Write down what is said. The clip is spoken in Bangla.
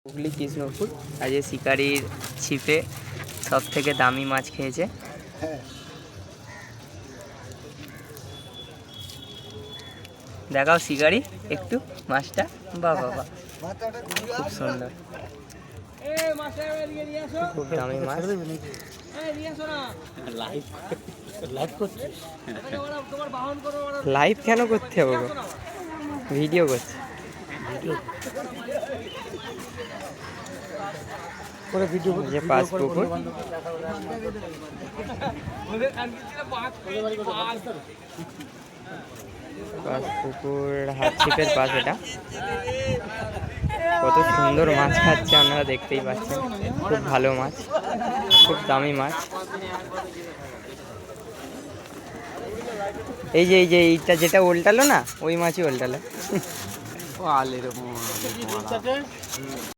হুগলি কৃষ্ণপুর আজ শিকারির ছিপে সব থেকে দামি মাছ খেয়েছে। দেখাও শিকারি একটু মাছটা। বাহ বাবা, খুব সুন্দর, খুব দামি মাছ। লাইভ কেন করতে হবে, ভিডিও করছে। যে পাঁচ পুকুর, পাঁচ পুকুর হাত ছিপের পাশ। এটা কত সুন্দর মাছ খাচ্ছে, আপনারা দেখতেই পাচ্ছেন। খুব ভালো মাছ, খুব দামি মাছ। এই যে এইটা যেটা উল্টালো না, ওই মাছই উল্টালো।